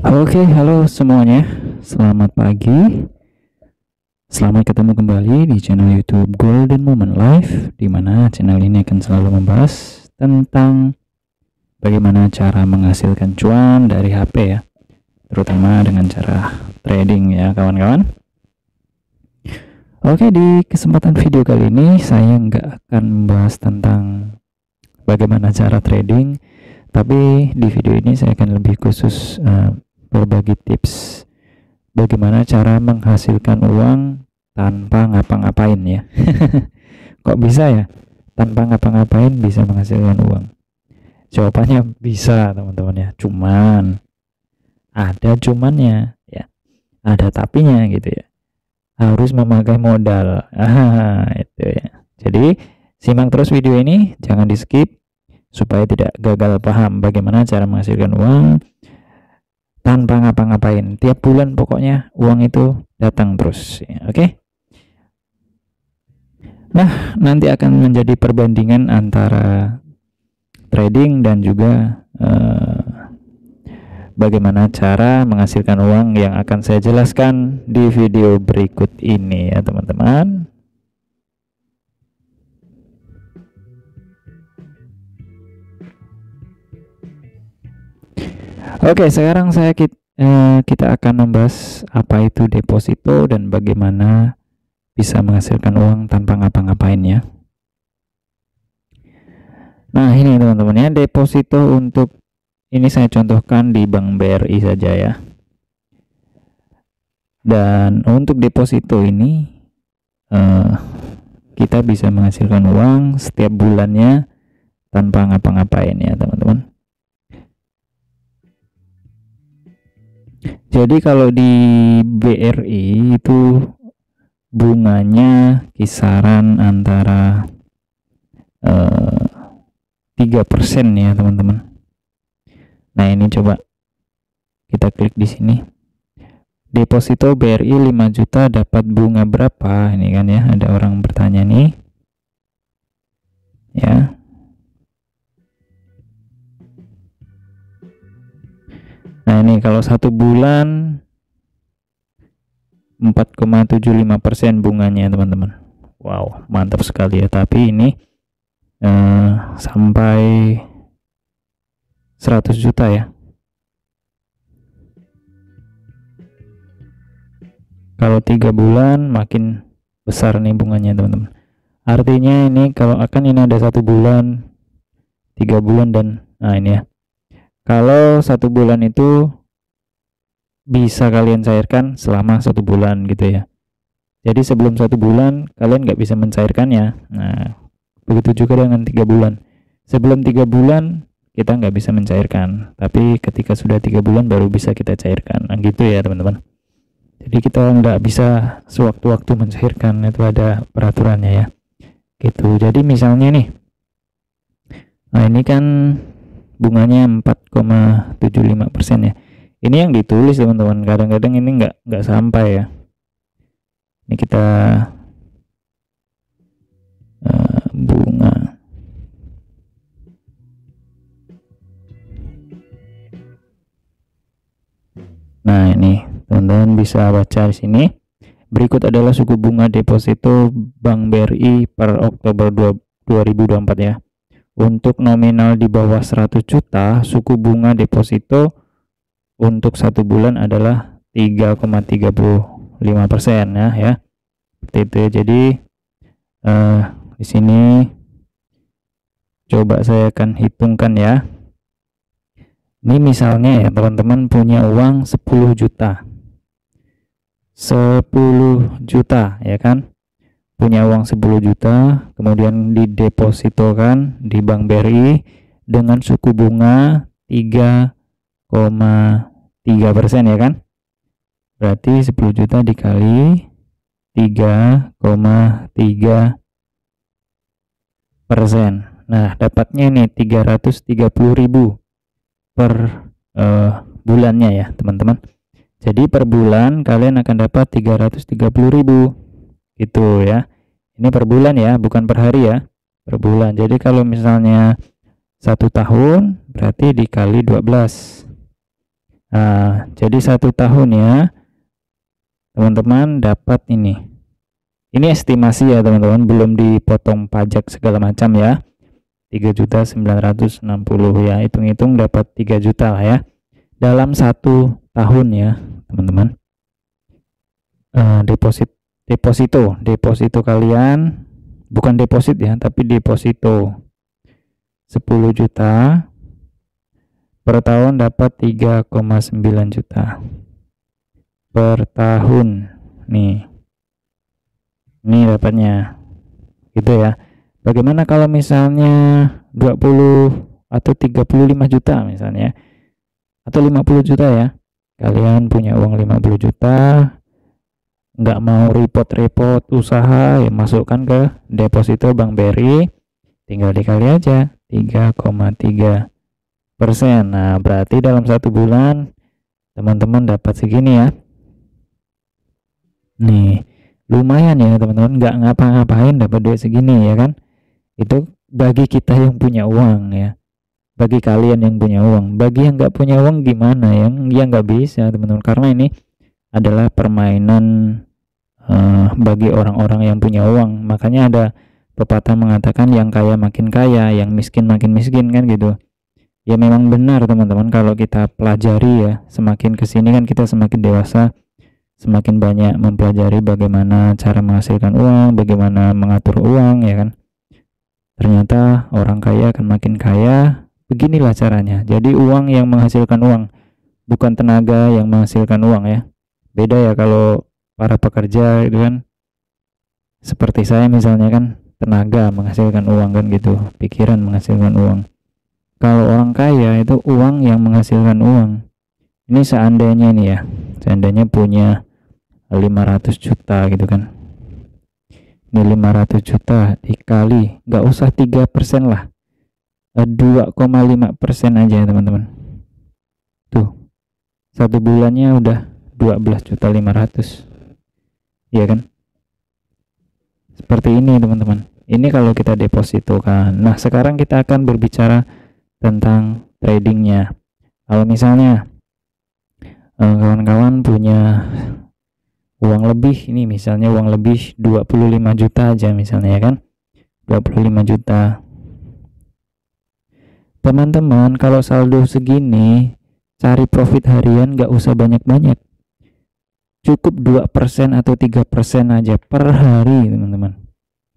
Oke, halo semuanya. Selamat pagi. Selamat ketemu kembali di channel YouTube Golden Moment Life, di mana channel ini akan selalu membahas tentang bagaimana cara menghasilkan cuan dari HP ya, terutama dengan cara trading ya, kawan-kawan. Oke, di kesempatan video kali ini saya nggak akan membahas tentang bagaimana cara trading, tapi di video ini saya akan lebih khusus berbagi tips bagaimana cara menghasilkan uang tanpa ngapa-ngapain ya. Kok bisa ya? Tanpa ngapa-ngapain bisa menghasilkan uang? Jawabannya bisa, teman-teman ya. Cuman ada cumannya ya. Ada tapinya gitu ya. Harus memakai modal. Itu ya. Jadi simak terus video ini, jangan di-skip supaya tidak gagal paham bagaimana cara menghasilkan uang tanpa ngapa-ngapain. Tiap bulan pokoknya uang itu datang terus ya, oke? Nah, nanti akan menjadi perbandingan antara trading dan juga bagaimana cara menghasilkan uang yang akan saya jelaskan di video berikut ini ya, teman-teman. Oke, sekarang kita akan membahas apa itu deposito dan bagaimana bisa menghasilkan uang tanpa ngapa-ngapain ya. Nah, ini teman-teman ya, deposito untuk ini saya contohkan di Bank BRI saja ya. Dan untuk deposito ini kita bisa menghasilkan uang setiap bulannya tanpa ngapa-ngapain ya, teman-teman. Jadi kalau di BRI itu bunganya kisaran antara 3% ya, teman-teman. Nah, ini coba kita klik di sini. Deposito BRI 5 juta dapat bunga berapa? Ini kan ya, ada orang bertanya nih. Ya. Nah, ini kalau 1 bulan 4,75% bunganya, teman-teman. Wow, mantap sekali ya. Tapi ini sampai 100 juta ya. Kalau 3 bulan makin besar nih bunganya, teman-teman. Artinya ini kalau akan ini ada 1 bulan, 3 bulan dan nah ini ya. Kalau 1 bulan itu bisa kalian cairkan selama 1 bulan gitu ya. Jadi sebelum 1 bulan kalian nggak bisa mencairkannya. Nah, begitu juga dengan 3 bulan. Sebelum 3 bulan kita nggak bisa mencairkan, tapi ketika sudah 3 bulan baru bisa kita cairkan. Nah, gitu ya, teman-teman. Jadi kita nggak bisa sewaktu-waktu mencairkan, itu ada peraturannya ya. Gitu. Jadi misalnya nih, nah ini kan bunganya 4,75% ya. Ini yang ditulis, teman-teman. Kadang-kadang ini nggak sampai ya. Ini kita bunga. Nah, ini teman-teman bisa baca di sini. Berikut adalah suku bunga deposito Bank BRI per Oktober 2024 ya. Untuk nominal di bawah 100 juta, suku bunga deposito untuk 1 bulan adalah 3,35% ya. Seperti itu ya. Jadi di sini coba saya akan hitungkan ya. Ini misalnya ya, teman-teman punya uang 10 juta. 10 juta ya kan? Punya uang 10 juta, kemudian didepositokan di Bank BRI dengan suku bunga 3,3% ya kan? Berarti 10 juta dikali 3,3%. Nah, dapatnya nih 330.000 per bulannya ya, teman-teman. Jadi per bulan kalian akan dapat 330.000 gitu ya. Ini per bulan ya, bukan per hari ya, per bulan. Jadi kalau misalnya 1 tahun berarti dikali 12. Nah, jadi 1 tahun ya teman-teman dapat ini estimasi ya teman-teman, belum dipotong pajak segala macam ya. 3.960 ya, hitung-hitung dapat 3 juta lah ya dalam 1 tahun ya teman-teman. Deposito kalian, bukan deposit ya, tapi deposito 10 juta per tahun dapat 3,9 juta per tahun nih. Ini dapatnya gitu ya. Bagaimana kalau misalnya 20 atau 35 juta misalnya, atau 50 juta ya, kalian punya uang 50 juta, nggak mau repot-repot usaha ya, masukkan ke deposito Bank BRI, tinggal dikali aja 3,3%. Nah berarti dalam 1 bulan teman-teman dapat segini ya. Nih lumayan ya teman-teman, nggak ngapa-ngapain dapat duit segini ya kan. Itu bagi kita yang punya uang ya, bagi kalian yang punya uang. Bagi yang nggak punya uang gimana, yang nggak bisa teman-teman, karena ini adalah permainan bagi orang-orang yang punya uang. Makanya ada pepatah mengatakan yang kaya makin kaya, yang miskin makin miskin kan gitu ya. Memang benar teman-teman, kalau kita pelajari ya, semakin kesini kan kita semakin dewasa, semakin banyak mempelajari bagaimana cara menghasilkan uang, bagaimana mengatur uang ya kan. Ternyata orang kaya akan makin kaya, beginilah caranya. Jadi uang yang menghasilkan uang, bukan tenaga yang menghasilkan uang ya. Beda ya kalau para pekerja itu kan, seperti saya misalnya kan, tenaga menghasilkan uang kan gitu, pikiran menghasilkan uang. Kalau orang kaya itu uang yang menghasilkan uang. Ini seandainya nih ya, seandainya punya 500 juta gitu kan, ini 500 juta dikali, nggak usah 3% lah, 2,5% aja teman-teman. Tuh 1 bulannya udah 12.500.000 ya kan. Seperti ini teman-teman, ini kalau kita deposito kan. Nah sekarang kita akan berbicara tentang tradingnya. Kalau misalnya kawan-kawan punya uang lebih, ini misalnya uang lebih 25 juta aja misalnya ya kan, 25 juta teman-teman. Kalau saldo segini, cari profit harian gak usah banyak-banyak, cukup 2% atau 3% aja per hari teman-teman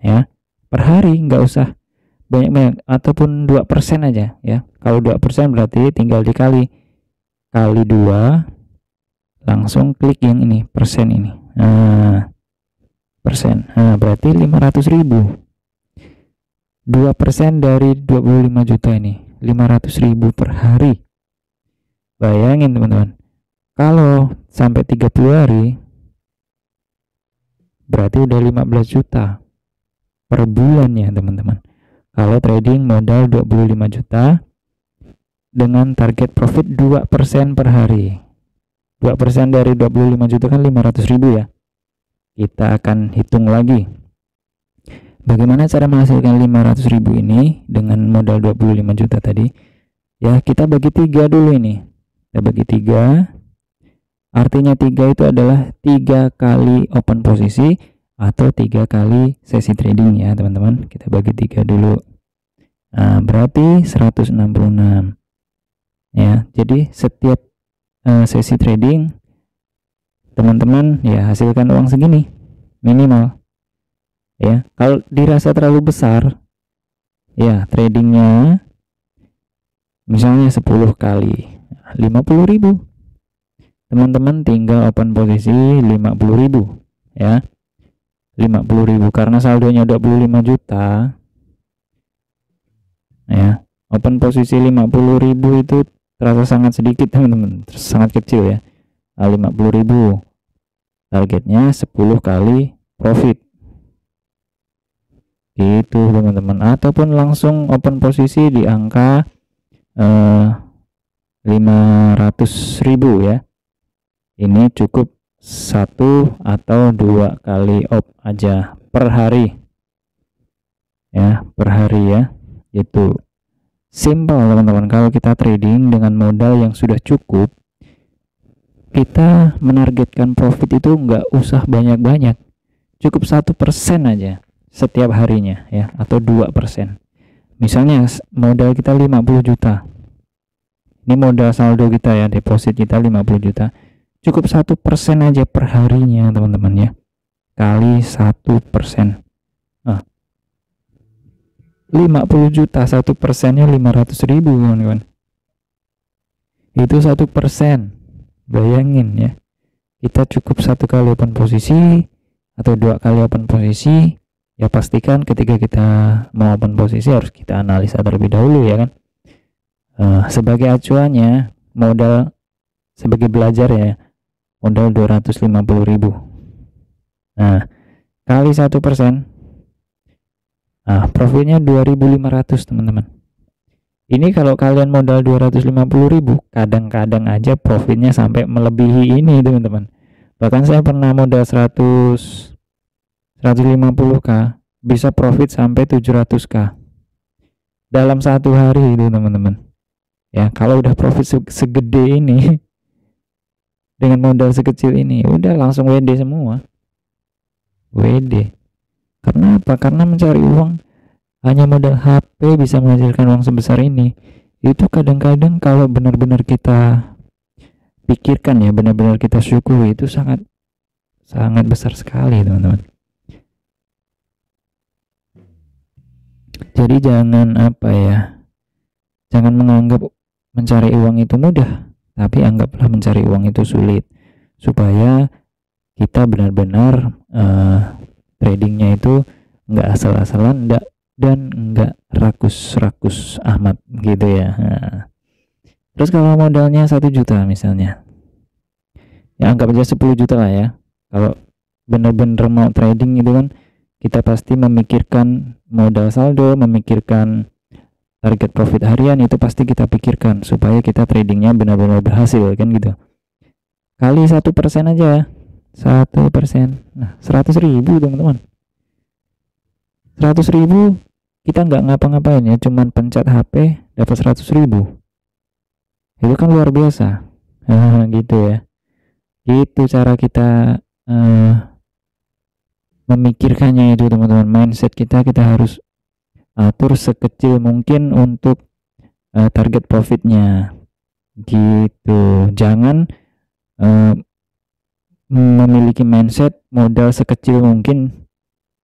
ya, per hari, nggak usah banyak-banyak, ataupun 2% aja ya. Kalau 2% berarti tinggal dikali 2, langsung klik yang ini persen ini, nah persen, nah berarti 500.000. 2% dari 25 juta ini 500.000 per hari. Bayangin teman-teman, kalau sampai 30 hari berarti udah 15 juta per bulan ya teman-teman. Kalau trading modal 25 juta dengan target profit 2% per hari. 2% dari 25 juta kan 500.000 ya. Kita akan hitung lagi bagaimana cara menghasilkan 500.000 ini dengan modal 25 juta tadi ya. Kita bagi 3 dulu ini, kita bagi 3, artinya 3 itu adalah 3 kali open posisi atau 3 kali sesi trading ya teman-teman. Kita bagi 3 dulu, nah berarti 166 ya. Jadi setiap sesi trading teman-teman ya hasilkan uang segini minimal ya. Kalau dirasa terlalu besar ya tradingnya, misalnya 10 kali 50.000, teman-teman tinggal open posisi 50.000 ya, 50.000 karena saldonya 25 juta ya. Open posisi 50.000 itu terasa sangat sedikit teman-teman, sangat kecil ya. 50.000 targetnya 10 kali profit gitu teman-teman, ataupun langsung open posisi di angka 500.000 ya. Ini cukup 1 atau 2 kali op aja per hari ya, per hari ya. Itu simple teman-teman. Kalau kita trading dengan modal yang sudah cukup, kita menargetkan profit itu nggak usah banyak-banyak, cukup 1% aja setiap harinya ya, atau 2%. Misalnya modal kita 50 juta, ini modal saldo kita ya, deposit kita 50 juta, cukup 1% aja per harinya teman-teman ya, kali 1%. 50 juta, 1%-nya 500.000 kawan-kawan. Itu 1%. Bayangin ya, kita cukup 1 kali open posisi atau 2 kali open posisi. Ya pastikan ketika kita mau open posisi harus kita analisa terlebih dahulu ya kan. Sebagai acuannya, modal sebagai belajar ya, modal 250.000. Nah, kali 1%. Nah, profitnya 2.500 teman-teman. Ini kalau kalian modal 250.000, kadang-kadang aja profitnya sampai melebihi ini teman-teman. Bahkan saya pernah modal 150k, bisa profit sampai 700k dalam 1 hari itu teman-teman. Ya, kalau udah profit segede ini dengan modal sekecil ini, udah langsung WD semua. WD. Karena apa? Karena mencari uang hanya modal HP bisa menghasilkan uang sebesar ini. Itu kadang-kadang kalau benar-benar kita pikirkan ya, benar-benar kita syukuri, itu sangat besar sekali teman-teman. Jadi jangan jangan menganggap mencari uang itu mudah, tapi anggaplah mencari uang itu sulit, supaya kita benar-benar tradingnya itu nggak asal-asalan, dan nggak rakus-rakus amat gitu ya. Nah, terus kalau modalnya 1 juta misalnya, ya anggap aja 10 juta lah ya. Kalau benar-benar mau trading itu kan kita pasti memikirkan modal saldo, memikirkan target profit harian, itu pasti kita pikirkan supaya kita tradingnya benar-benar berhasil kan gitu. Kali 1% aja, 1%. Nah, 100.000 teman-teman. 100.000 kita nggak ngapa-ngapain ya, cuman pencet HP dapat 100.000. Itu kan luar biasa. Gitu ya. Gitu cara kita memikirkannya itu teman-teman. Mindset kita harus atur sekecil mungkin untuk target profitnya. Gitu. Jangan memiliki mindset modal sekecil mungkin.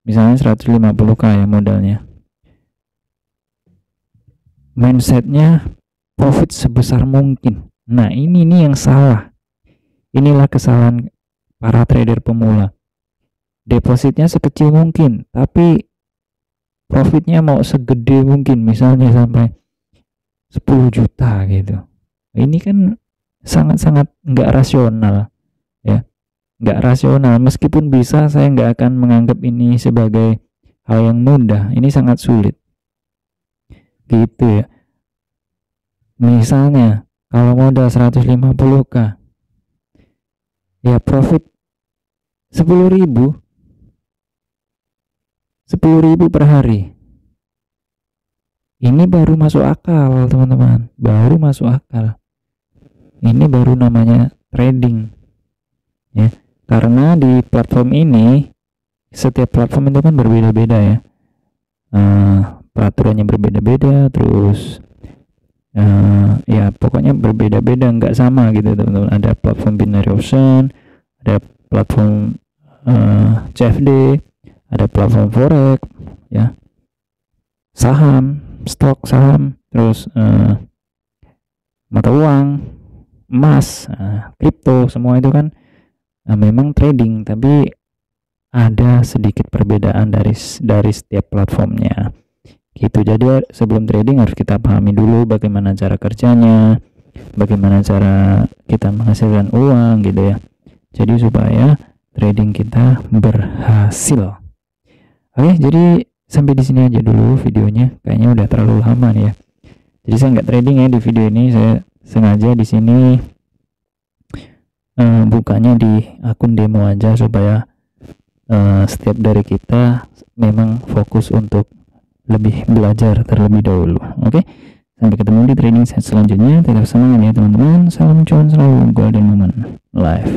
Misalnya 150k ya modalnya, mindsetnya profit sebesar mungkin. Nah ini yang salah. Inilah kesalahan para trader pemula. Depositnya sekecil mungkin, tapi profitnya mau segede mungkin, misalnya sampai 10 juta gitu. Ini kan sangat-sangat nggak rasional ya. Nggak rasional. Meskipun bisa, saya nggak akan menganggap ini sebagai hal yang mudah. Ini sangat sulit gitu ya. Misalnya kalau modal 150k ya, profit 10.000 per hari, ini baru masuk akal teman-teman, baru masuk akal. Ini baru namanya trading ya. Karena di platform ini, setiap platform itu kan berbeda-beda ya, peraturannya berbeda-beda, terus ya pokoknya berbeda-beda, nggak sama gitu teman-teman. Ada platform binary option, ada platform CFD, ada platform forex ya, saham, stok saham, terus mata uang, emas, kripto, semua itu kan memang trading, tapi ada sedikit perbedaan dari setiap platformnya gitu. Jadi sebelum trading harus kita pahami dulu bagaimana cara kerjanya, bagaimana cara kita menghasilkan uang gitu ya. Jadi supaya trading kita berhasil. Oke, jadi sampai di sini aja dulu videonya. Kayaknya udah terlalu lama nih ya. Jadi saya nggak trading ya di video ini, saya sengaja di sini bukanya di akun demo aja supaya setiap dari kita memang fokus untuk lebih belajar terlebih dahulu. Oke, Sampai ketemu di trading set selanjutnya. Tetap semangat ya teman-teman. Salam cuan selalu, golden moment life.